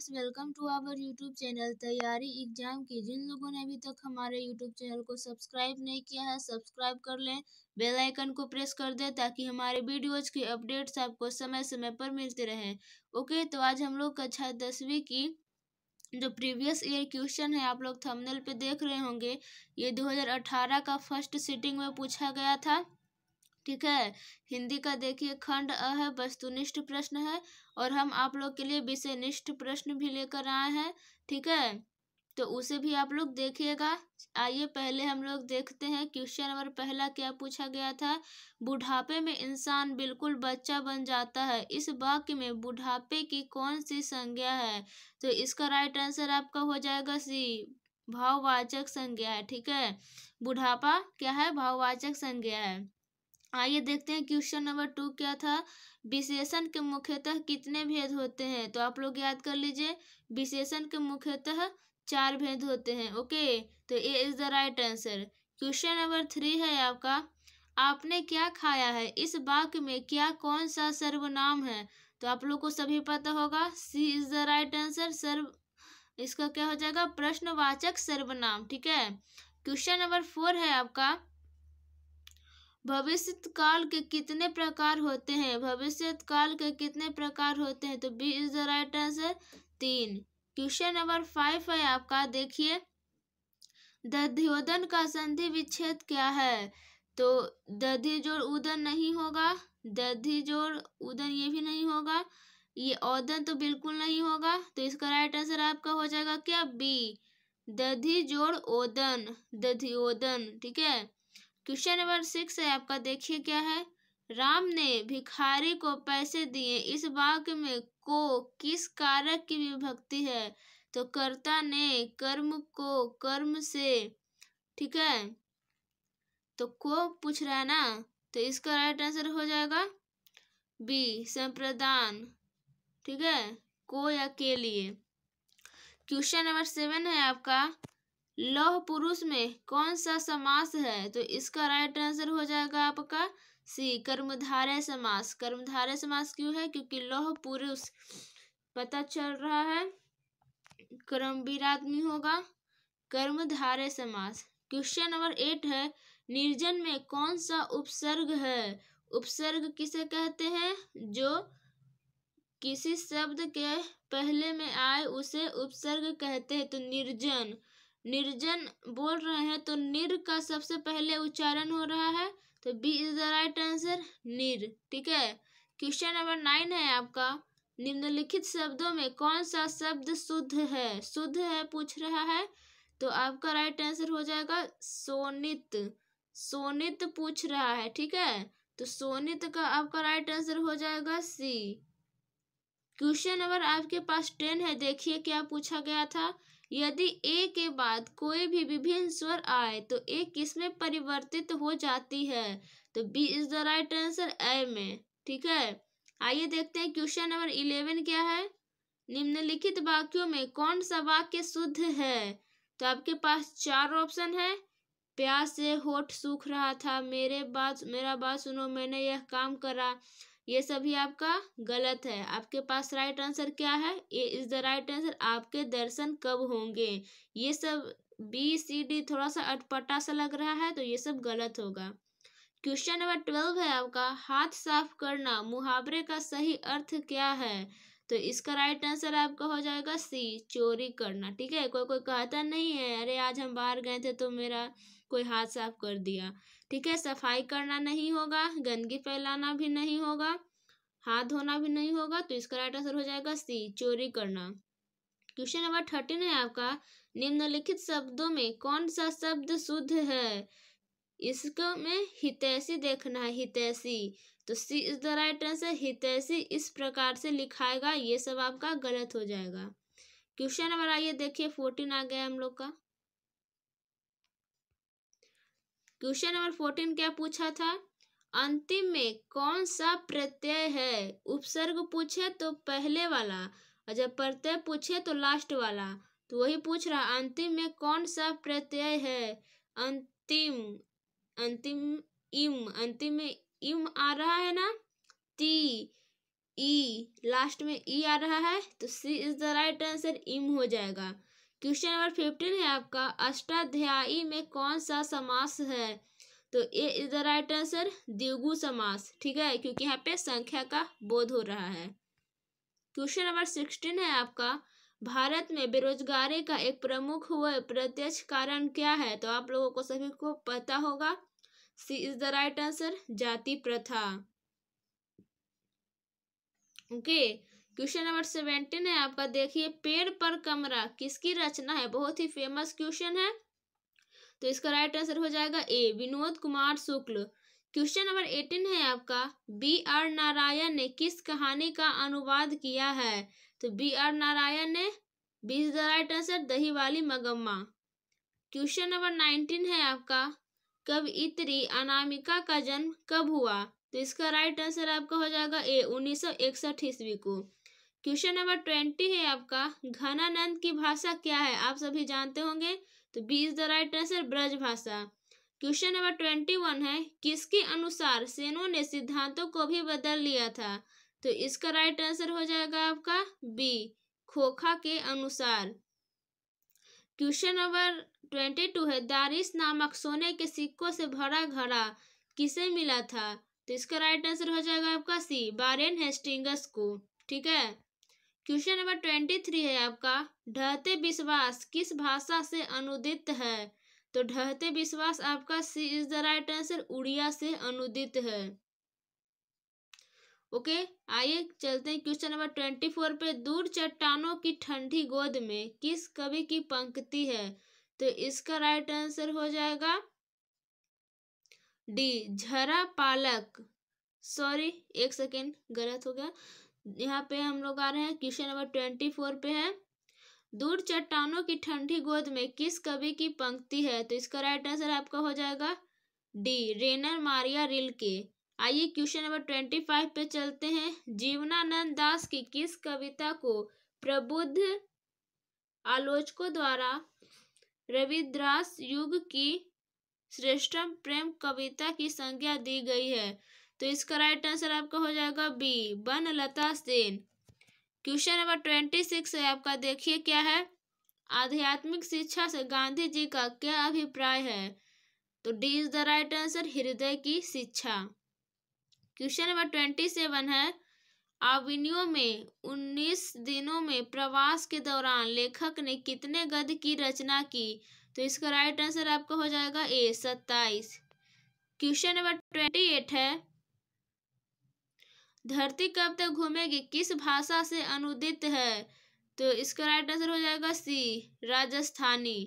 Friends, welcome to our YouTube channel तैयारी exam की। जिन लोगों ने अभी तक हमारे यूट्यूब चैनल को सब्सक्राइब नहीं किया है, सब्सक्राइब कर लें, बेल आइकन को प्रेस कर दें ताकि हमारे वीडियोज की अपडेट्स आपको समय समय पर मिलते रहें। ओके, तो आज हम लोग कक्षा 10वीं की जो प्रीवियस ईयर क्वेश्चन है, आप लोग थंबनेल पे देख रहे होंगे, ये 2018 का फर्स्ट सिटिंग में पूछा गया था। ठीक है, हिंदी का देखिए खंड अ है, वस्तुनिष्ठ प्रश्न है, और हम आप लोग के लिए विषयनिष्ठ प्रश्न भी लेकर आए हैं। ठीक है, तो उसे भी आप लोग देखिएगा। आइए पहले हम लोग देखते हैं क्वेश्चन नंबर पहला क्या पूछा गया था। बुढ़ापे में इंसान बिल्कुल बच्चा बन जाता है, इस वाक्य में बुढ़ापे की कौन सी संज्ञा है? तो इसका राइट आंसर आपका हो जाएगा सी, भाववाचक संज्ञा है। ठीक है, बुढ़ापा क्या है? भाववाचक संज्ञा है। आइए देखते हैं क्वेश्चन नंबर 2 क्या था। विशेषण के मुख्यतः कितने भेद होते हैं? तो आप लोग याद कर लीजिए, विशेषण के मुख्यतः 4 भेद होते हैं। ओके, तो A is the right answer. Question number 3 है आपका, आपने क्या खाया है? इस वाक्य में क्या कौन सा सर्वनाम है? तो आप लोग को सभी पता होगा, सी इज द राइट आंसर। इसका क्या हो जाएगा? प्रश्नवाचक सर्वनाम। ठीक है, क्वेश्चन नंबर 4 है आपका, भविष्य काल के कितने प्रकार होते हैं? भविष्य काल के कितने प्रकार होते हैं? तो B is the right answer, 3। Question number 5 है आपका, देखिए, दध्योदन का संधि विच्छेद क्या है? तो दधि जोड़ उदन नहीं होगा, दधि जोड़ उदन ये भी नहीं होगा, ये औदन तो बिल्कुल नहीं होगा। तो इसका राइट आंसर आपका हो जाएगा क्या? बी, दधि जोड़ ओदन, दधियोदन। ठीक है, क्वेश्चन नंबर 6 है आपका, देखिए क्या है, राम ने भिखारी को पैसे दिए, इस वाक्य में को किस कारक की विभक्ति है? तो कर्ता ने कर्म को कर्म से। ठीक है, तो को पूछ रहा है ना, तो इसका राइट आंसर हो जाएगा बी, संप्रदान। ठीक है, को या के लिए। क्वेश्चन नंबर 7 है आपका, लौह पुरुष में कौन सा समास है? तो इसका राइट आंसर हो जाएगा आपका सी, कर्मधारय समास। कर्मधारय समास क्यों है? क्योंकि लौह पुरुष पता चल रहा है कर्मवीर आदमी होगा, कर्मधारय समास। क्वेश्चन नंबर 8 है, निर्जन में कौन सा उपसर्ग है? उपसर्ग किसे कहते हैं? जो किसी शब्द के पहले में आए उसे उपसर्ग कहते हैं। तो निर्जन, निर्जन बोल रहे हैं तो निर का सबसे पहले उच्चारण हो रहा है, तो B is the right answer, निर। ठीक है, क्वेश्चन नंबर 9 है आपका, निम्नलिखित शब्दों में कौन सा शब्द शुद्ध है? शुद्ध है पूछ रहा है, तो आपका राइट आंसर हो जाएगा सोनित। सोनित पूछ रहा है। ठीक है, तो सोनित का आपका राइट आंसर हो जाएगा सी। क्वेश्चन नंबर आपके पास 10 है, देखिए क्या पूछा गया था, यदि ए के बाद कोई भी विभिन्न स्वर आए तो ए किसमें परिवर्तित हो जाती है? तो B is the right answer, A में। ठीक है, आइए देखते हैं क्वेश्चन नंबर 11 क्या है, निम्नलिखित वाक्यों में कौन सा वाक्य शुद्ध है? तो आपके पास 4 ऑप्शन है, प्यास से होठ सूख रहा था, मेरा बात सुनो, मैंने यह काम करा, ये सभी आपका गलत है। आपके पास राइट आंसर क्या है? ए इज द राइट आंसर, आपके दर्शन कब होंगे। ये सब बी सी डी थोड़ा सा अटपटा सा लग रहा है, तो ये सब गलत होगा। क्वेश्चन नंबर 12 है आपका, हाथ साफ करना मुहावरे का सही अर्थ क्या है? तो इसका राइट आंसर आपका हो जाएगा सी, चोरी करना। ठीक है, कोई कोई कहता नहीं है, अरे आज हम बाहर गए थे तो मेरा कोई हाथ साफ कर दिया। ठीक है, सफाई करना नहीं होगा, गंदगी फैलाना भी नहीं होगा, हाथ धोना भी नहीं होगा, तो इसका राइट आंसर हो जाएगा सी, चोरी करना। क्वेश्चन नंबर 13 है आपका, निम्नलिखित शब्दों में कौन सा शब्द शुद्ध है? इसको में हितैषी देखना है, हितैषी, तो C is the right answer, हितैषी इस प्रकार से लिखाएगा, ये सब आपका गलत हो जाएगा। क्वेश्चन नंबर आइए देखिए 14 आ गया हम लोग का। क्वेश्चन नंबर 14 क्या पूछा था, अंतिम में कौन सा प्रत्यय है? उपसर्ग पूछे तो पहले वाला, और जब प्रत्यय पूछे तो लास्ट वाला, तो वही पूछ रहा, अंतिम में कौन सा प्रत्यय है? अंतिम, अंतिम, इम, अंतिम में इम आ रहा है ना, ती, ई, लास्ट में ई आ रहा है तो C is the right answer, इम हो जाएगा। क्वेश्चन नंबर 15 है आपका, अष्टाध्यायी में कौन सा समास है? तो A is the right answer, द्विगु समास, ठीक है, क्योंकि यहाँ पे संख्या का बोध हो रहा है। क्वेश्चन नंबर 16 है आपका, भारत में बेरोजगारी का एक प्रमुख व प्रत्यक्ष कारण क्या है? तो आप लोगों को सभी को पता होगा, सी इज द राइट आंसर, जाति प्रथा। ओके, क्वेश्चन नंबर 17 है आपका, देखिए पेड़ पर कमरा किसकी रचना है? बहुत ही फेमस क्वेश्चन है, तो इसका राइट आंसर हो जाएगा ए, विनोद कुमार शुक्ल। क्वेश्चन नंबर 18 है आपका, बी आर नारायण ने किस कहानी का अनुवाद किया है? तो बी आर नारायण ने, B is the right answer, दही वाली मगम्मा। क्वेश्चन नंबर 19 है आपका, कवयित्री अनामिका का जन्म कब हुआ? तो इसका राइट आंसर आपका हो जाएगा ए, 1961 ईस्वी को। क्वेश्चन नंबर 20 है आपका, घनानंद की भाषा क्या है? आप सभी जानते होंगे, तो B is the right answer, Braj Bhasha. Question number 21 है, किसके अनुसार सेनों ने सिद्धांतों को भी बदल लिया था? तो इसका राइट आंसर हो जाएगा आपका बी, खोखा के अनुसार। क्वेश्चन नंबर 22 है, दारिस नामक सोने के सिक्कों से भरा घड़ा किसे मिला था? तो इसका राइट आंसर हो जाएगा आपका सी, वारेन हेस्टिंग्स को, ठीक है। क्वेश्चन नंबर 23 है आपका, ढहते विश्वास किस भाषा से अनुदित है? तो ढहते विश्वास आपका C is the right answer, Odia से अनुदित है। ओके, आइए चलते हैं क्वेश्चन नंबर 24 पे, दूर चट्टानों की ठंडी गोद में किस कवि की पंक्ति है? तो इसका राइट आंसर हो जाएगा डी, झरा पालक। सॉरी, एक सेकेंड, गलत हो गया। यहाँ पे हम लोग आ रहे हैं क्वेश्चन नंबर 24 पे है, दूर चट्टानों की ठंडी गोद में किस कवि की पंक्ति है? तो इसका राइट आंसर आपका हो जाएगा डी, रेनर मारिया रिल्के। आइए क्वेश्चन नंबर 25 पे चलते हैं, जीवनानंद दास की किस कविता को प्रबुद्ध आलोचकों द्वारा रविदास युग की श्रेष्ठतम प्रेम कविता की संज्ञा दी गई है? तो इसका राइट आंसर आपका हो जाएगा B, Banalata Sen. Question number 26 है आपका, देखिए क्या है, आध्यात्मिक शिक्षा से गांधी जी का क्या अभिप्राय है? तो D is the right answer, हृदय की शिक्षा। क्वेश्चन नंबर 27 है, आविनियो में 19 दिनों में प्रवास के दौरान लेखक ने कितने गद्य की रचना की? तो इसका राइट आंसर आपका हो जाएगा ए, 27। क्वेश्चन नंबर 28 है, धरती कब तक घूमेगी किस भाषा से अनुदित है? तो इसका राइट आंसर हो जाएगा सी, राजस्थानी।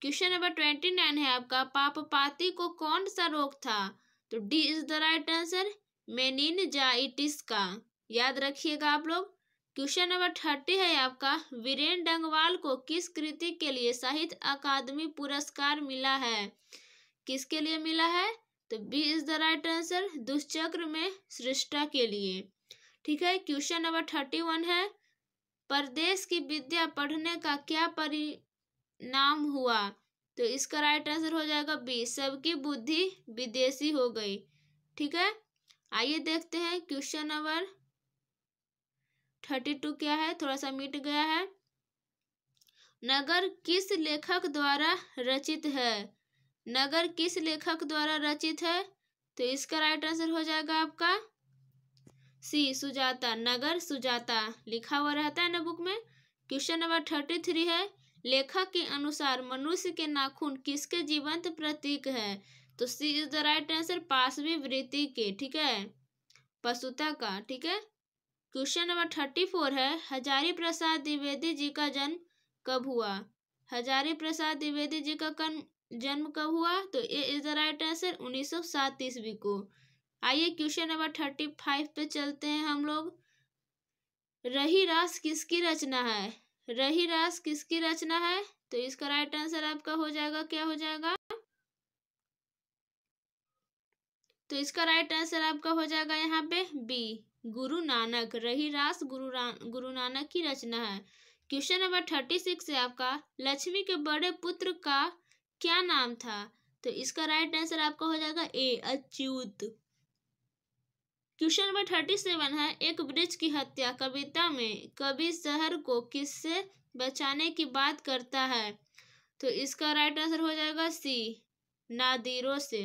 क्वेश्चन नंबर 29 है आपका, पापपाती को कौन सा रोग था? तो D is the right answer, meningitis का, याद रखिएगा आप लोग। क्वेश्चन नंबर 30 है आपका, वीरेन डंगवाल को किस कृति के लिए साहित्य अकादमी पुरस्कार मिला है? किसके लिए मिला है? तो B is the right answer, दुष्चक्र में सृष्टा के लिए, ठीक है। क्वेश्चन नंबर 31 है, परदेश की विद्या पढ़ने का क्या परिणाम हुआ? तो इसका राइट आंसर हो जाएगा बी, सबकी बुद्धि विदेशी हो गई, ठीक है। आइए देखते हैं क्वेश्चन नंबर 32 क्या है, थोड़ा सा मिट गया है। नगर किस लेखक द्वारा रचित है? नगर किस लेखक द्वारा रचित है? तो इसका राइट आंसर हो जाएगा आपका सी, सुजाता। नगर सुजाता लिखा हुआ रहता है ना बुक में। क्वेश्चन नंबर 33 है, लेखक के अनुसार मनुष्य के नाखून किसके जीवंत प्रतीक है? तो C is the right answer, पाशवी वृत्ति के, ठीक है, पशुता का, ठीक है। क्वेश्चन नंबर 34 है, हजारी प्रसाद द्विवेदी जी का जन्म कब हुआ? हजारी प्रसाद द्विवेदी जी का जन्म कब हुआ? तो A is the right answer, 1907 ईस्वी को। आइए क्वेश्चन नंबर 35 पे चलते हैं हम लोग, रही रास किसकी रचना है? रही रास किसकी रचना है? तो इसका राइट आंसर आपका हो जाएगा, क्या हो जाएगा? तो इसका राइट आंसर आपका हो जाएगा यहाँ पे बी, गुरु नानक। रही रास गुरु नानक की रचना है। क्वेश्चन नंबर 36 है आपका, लक्ष्मी के बड़े पुत्र का क्या नाम था? तो इसका राइट आंसर आपका हो जाएगा ए, अच्युत। क्वेश्चन नंबर 37 है, एक वृक्ष की हत्या कविता में कवि शहर को किससे बचाने की बात करता है? तो इसका राइट आंसर हो जाएगा सी, नादिरों से।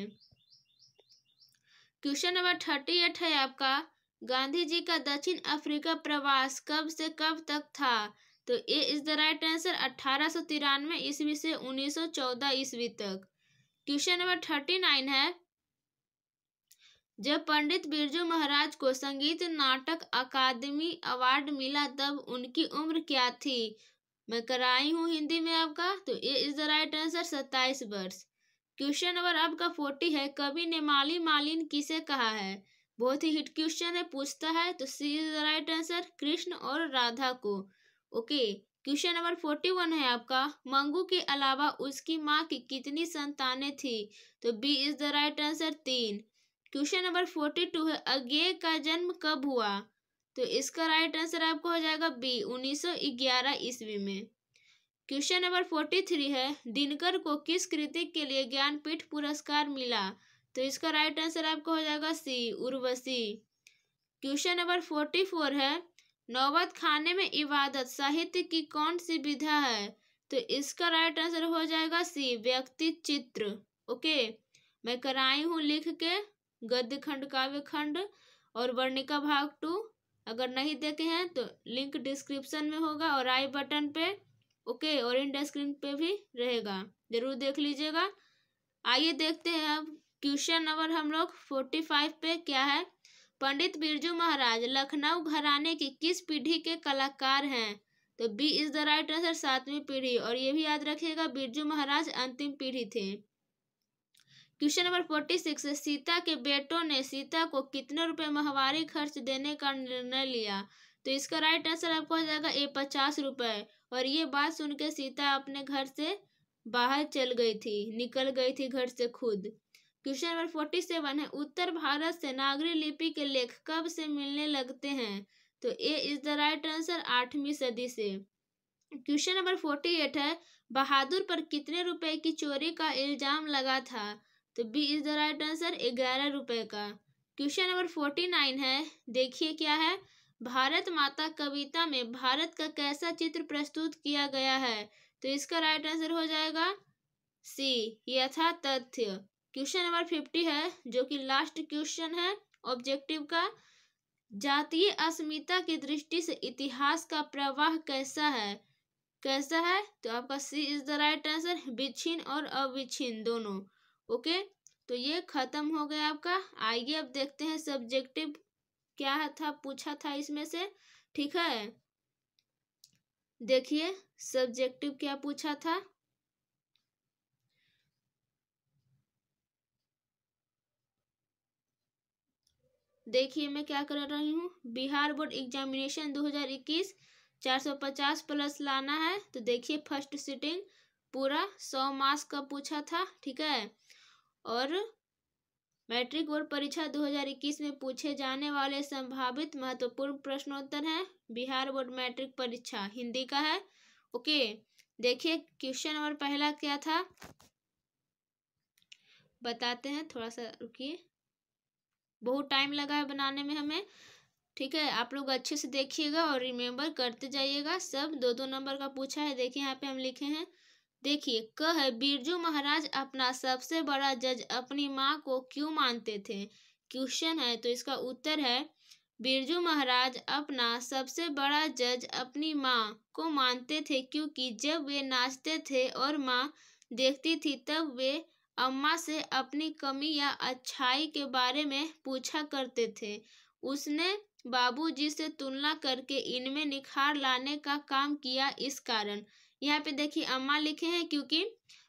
क्वेश्चन नंबर 38 है आपका, गांधी जी का दक्षिण अफ्रीका प्रवास कब से कब तक था? तो A is the right answer 1893 ईस्वी से 1914 ईस्वी तक। क्वेश्चन नंबर 39 है, जब पंडित बिरजू महाराज को संगीत नाटक अकादमी अवार्ड मिला तब उनकी उम्र क्या थी? मैं कराई हूँ हिंदी में आपका, तो A is the right answer 27 वर्ष। क्वेश्चन नंबर आपका 40 है, कवि ने माली मालिन किसे कहा है? बहुत ही हिट क्वेश्चन है, पूछता है, तो C is the right answer Krishna और राधा को। ओके। क्वेश्चन नंबर 41 है आपका, मंगू के अलावा उसकी माँ की कितनी संतानें थी? तो B is the right answer 3। Question number 42 है, अज्ञेय का जन्म कब हुआ? तो इसका राइट आंसर आपको हो जाएगा बी, 1911 ईस्वी में। क्वेश्चन नंबर 43 है, दिनकर को किस कृति के लिए ज्ञानपीठ पुरस्कार मिला? तो इसका राइट आंसर आपको हो जाएगा सी, उर्वशी। क्वेश्चन नंबर 44 है, नौबत खाने में इबादत साहित्य की कौन सी विधा है? तो इसका राइट आंसर हो जाएगा सी, व्यक्ति चित्र। ओके, मैं कराई हूँ लिख के गद्य खंड, काव्य खंड और वर्णिका भाग 2। अगर नहीं देखे हैं तो लिंक डिस्क्रिप्शन में होगा और आई बटन पे, ओके, और इन स्क्रीन पे भी रहेगा, जरूर देख लीजिएगा। आइए देखते हैं अब क्वेश्चन नंबर हम लोग 45 पे क्या है। पंडित बिरजू महाराज लखनऊ घराने की किस पीढ़ी के कलाकार हैं? तो B is the right answer 7वीं पीढ़ी, और ये भी याद रखिएगा बिरजू महाराज अंतिम पीढ़ी थे। क्वेश्चन नंबर 46 है, सीता के बेटों ने सीता को कितने रुपए माहवारी खर्च देने का निर्णय लिया? तो इसका राइट आंसर आपको हो जाएगा ए, 50 रुपए। और ये बात सुन के सीता अपने घर से बाहर चल गई थी, निकल गई थी घर से खुद। क्वेश्चन नंबर 47 है, उत्तर भारत से नागरी लिपि के लेख कब से मिलने लगते हैं? तो A is the right answer 8वीं सदी से। क्वेश्चन नंबर 48 है, बहादुर पर कितने रुपए की चोरी का इल्जाम लगा था? तो B is the right answer 11 रुपए का। क्वेश्चन नंबर 49 है, देखिए क्या है, भारत माता कविता में भारत का कैसा चित्र प्रस्तुत किया गया है? तो इसका राइट आंसर हो जाएगा सी, यथा तथ्य। क्वेश्चन नंबर 50 है, जो कि लास्ट क्वेश्चन है ऑब्जेक्टिव का, जातीय अस्मिता की दृष्टि से इतिहास का प्रवाह कैसा है? कैसा है? तो आपका C is the right answer, विच्छिन्न और अविच्छिन्न दोनों। ओके, तो ये खत्म हो गया आपका। आइए अब देखते हैं सब्जेक्टिव क्या था, पूछा था इसमें से। ठीक है, देखिए सब्जेक्टिव क्या पूछा था। देखिए मैं क्या कर रही हूँ, बिहार बोर्ड एग्जामिनेशन 2021 450 प्लस लाना है। तो देखिए फर्स्ट सिटिंग पूरा 100 मार्क्स का पूछा था, ठीक है। और मैट्रिक बोर्ड परीक्षा 2021 में पूछे जाने वाले संभावित महत्वपूर्ण प्रश्नोत्तर हैं। बिहार बोर्ड मैट्रिक परीक्षा हिंदी का है। ओके, देखिए क्वेश्चन नंबर पहला क्या था बताते हैं, थोड़ा सा रुकिए, बहुत टाइम लगा है बनाने में हमें, ठीक है। आप लोग अच्छे से देखिएगा और रिमेम्बर करते जाइएगा। सब 2-2 नंबर का पूछा है। देखिए यहाँ पे हम लिखे हैं, देखिए क है, बिरजू महाराज अपना सबसे बड़ा जज अपनी माँ को क्यों मानते थे? क्वेश्चन है, तो इसका उत्तर है, बिरजू महाराज अपना सबसे बड़ा जज अपनी माँ को मानते थे क्योंकि जब वे नाचते थे और माँ देखती थी तब वे अम्मा से अपनी कमी या अच्छाई के बारे में पूछा करते थे। उसने बाबूजी से तुलना करके इनमें निखार लाने का काम किया। इस कारण यहाँ पे देखिए अम्मा लिखे हैं क्योंकि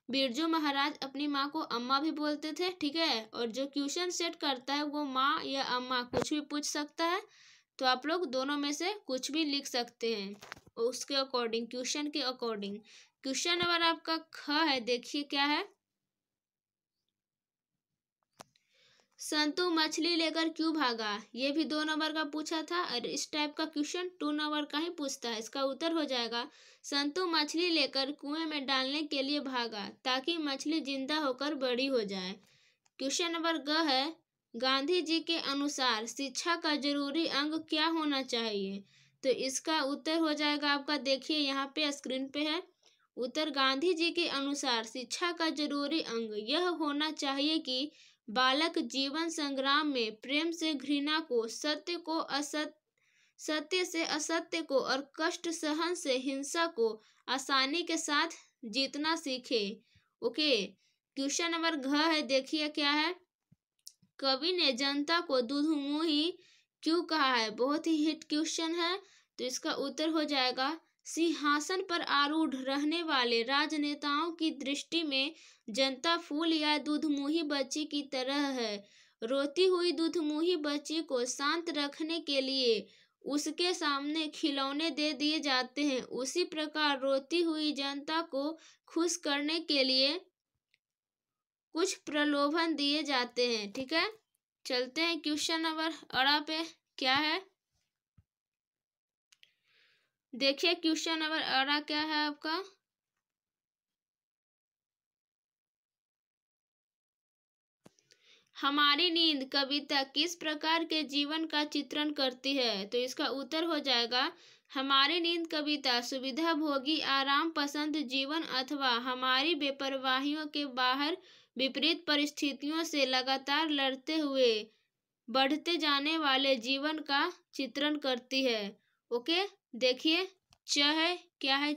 बिरजू महाराज अपनी माँ को अम्मा भी बोलते थे, ठीक है। और जो क्वेश्चन सेट करता है वो माँ या अम्मा कुछ भी पूछ सकता है, तो आप लोग दोनों में से कुछ भी लिख सकते हैं उसके अकॉर्डिंग, क्वेश्चन के अकॉर्डिंग। क्वेश्चन नंबर आपका ख है, देखिए क्या है, संतू मछली लेकर क्यों भागा? ये भी 2 नंबर का पूछा था और इस टाइप का क्वेश्चन 2 नंबर का ही पूछता है। इसका उत्तर हो जाएगा, संतू मछली लेकर कुएं में डालने के लिए भागा ताकि मछली जिंदा होकर बड़ी हो जाए। क्वेश्चन नंबर ग है, गांधी जी के अनुसार शिक्षा का जरूरी अंग क्या होना चाहिए? तो इसका उत्तर हो जाएगा आपका, देखिए यहाँ पे स्क्रीन पे है उत्तर। गांधी जी के अनुसार शिक्षा का जरूरी अंग यह होना चाहिए कि बालक जीवन संग्राम में प्रेम से घृणा को, सत्य से असत्य को और कष्ट सहन से हिंसा को आसानी के साथ जीतना सीखे। ओके, क्वेश्चन नंबर घ है, देखिए क्या है। कवि ने जनता को दुधमुही क्यों कहा है? बहुत ही हिट क्वेश्चन है, तो इसका उत्तर हो जाएगा, सिंहासन पर आरूढ़ रहने वाले राजनेताओं की दृष्टि में जनता फूल या दुधमुही बच्ची की तरह है। रोती हुई दुधमुही बच्ची को शांत रखने के लिए उसके सामने खिलौने दे दिए जाते हैं, उसी प्रकार रोती हुई जनता को खुश करने के लिए कुछ प्रलोभन दिए जाते हैं। ठीक है, चलते हैं क्वेश्चन नंबर अड़ा पे, क्या है देखिए। क्वेश्चन नंबर अड़ा क्या है आपका, हमारी नींद कविता किस प्रकार के जीवन का चित्रण करती है? तो इसका उत्तर हो जाएगा, हमारी नींद कविता सुविधा भोगी आराम पसंद जीवन अथवा हमारी बेपरवाहियों के बाहर विपरीत परिस्थितियों से लगातार लड़ते हुए बढ़ते जाने वाले जीवन का चित्रण करती है। ओके, देखिए च है, क्या है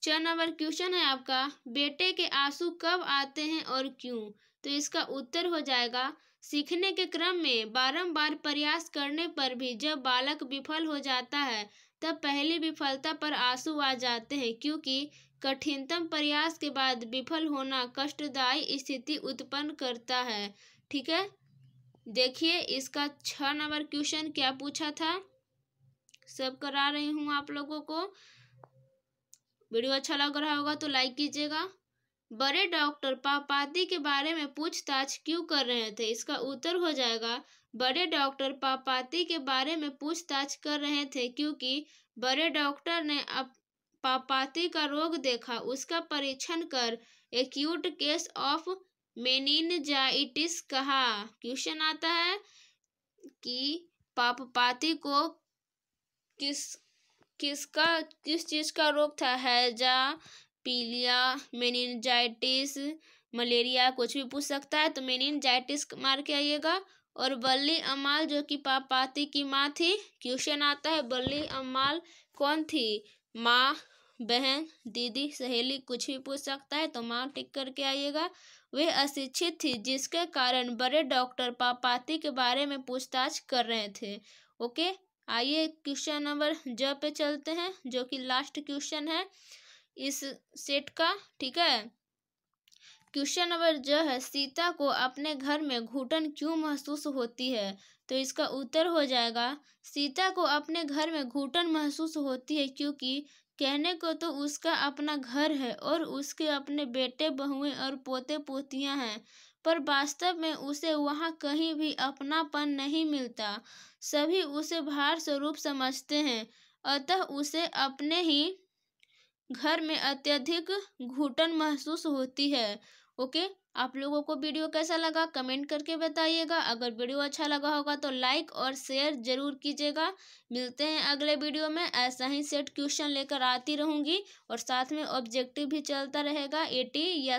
च नंबर क्वेश्चन है आपका, बेटे के आंसू कब आते हैं और क्यों? तो इसका उत्तर हो जाएगा, सीखने के क्रम में बारंबार प्रयास करने पर भी जब बालक विफल हो जाता है तब पहली विफलता पर आंसू आ जाते हैं, क्योंकि कठिनतम प्रयास के बाद विफल होना कष्टदायी स्थिति उत्पन्न करता है। ठीक है, देखिए इसका 6 नंबर क्वेश्चन क्या पूछा था, सब करा रही हूँ आप लोगों को। वीडियो अच्छा लग रहा होगा तो लाइक कीजिएगा। बड़े डॉक्टर पापाती के बारे में पूछताछ क्यों कर रहे थे? इसका उत्तर हो जाएगा, बड़े डॉक्टर पापाती के बारे में पूछताछ कर रहे थे क्योंकि बड़े डॉक्टर ने अब पापाती का रोग देखा, उसका परीक्षण कर एक्यूट केस ऑफ मेनिनजाइटिस कहा। क्वेश्चन आता है कि पापपाती को किस चीज का रोग था? हैजा, पीलिया, मेनिनजाइटिस, मलेरिया, कुछ भी पूछ सकता है, तो मेनिनजाइटिस मार के आइएगा। और बल्ली अम्माल जो कि पापाती की माँ थी, क्वेश्चन आता है बल्ली अम्माल कौन थी? माँ, बहन, दीदी, सहेली, कुछ भी पूछ सकता है, तो माँ टिक करके आइएगा। वे अशिक्षित थी जिसके कारण बड़े डॉक्टर पापाती के बारे में पूछताछ कर रहे थे। ओके, आइए क्वेश्चन नंबर ज पे चलते हैं, जो कि लास्ट क्वेश्चन है इस सेट का। ठीक है, क्वेश्चन नंबर ज है, सीता को अपने घर में घुटन क्यों महसूस होती है? तो इसका उत्तर हो जाएगा, सीता को अपने घर में घुटन महसूस होती है क्योंकि कहने को तो उसका अपना घर है और उसके अपने बेटे बहुएं और पोते पोतियां हैं, पर वास्तव में उसे वहाँ कहीं भी अपनापन नहीं मिलता। सभी उसे भार स्वरूप समझते हैं, अतः उसे अपने ही घर में अत्यधिक घुटन महसूस होती है। ओके, आप लोगों को वीडियो कैसा लगा कमेंट करके बताइएगा। अगर वीडियो अच्छा लगा होगा तो लाइक और शेयर जरूर कीजिएगा। मिलते हैं अगले वीडियो में, ऐसा ही सेट क्वेश्चन लेकर आती रहूँगी और साथ में ऑब्जेक्टिव भी चलता रहेगा, 80 या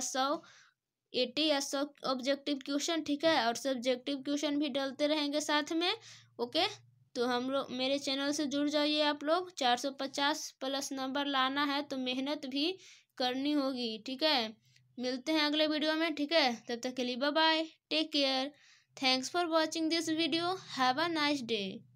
100 ऑब्जेक्टिव क्वेश्चन। ठीक है, और सब्जेक्टिव क्वेश्चन भी डलते रहेंगे साथ में। ओके, तो हम लोग मेरे चैनल से जुड़ जाइए आप लोग। 450 प्लस नंबर लाना है तो मेहनत भी करनी होगी। ठीक है, मिलते हैं अगले वीडियो में। ठीक है, तब तक के लिए bye bye, take care, thanks for watching this video, have a nice day.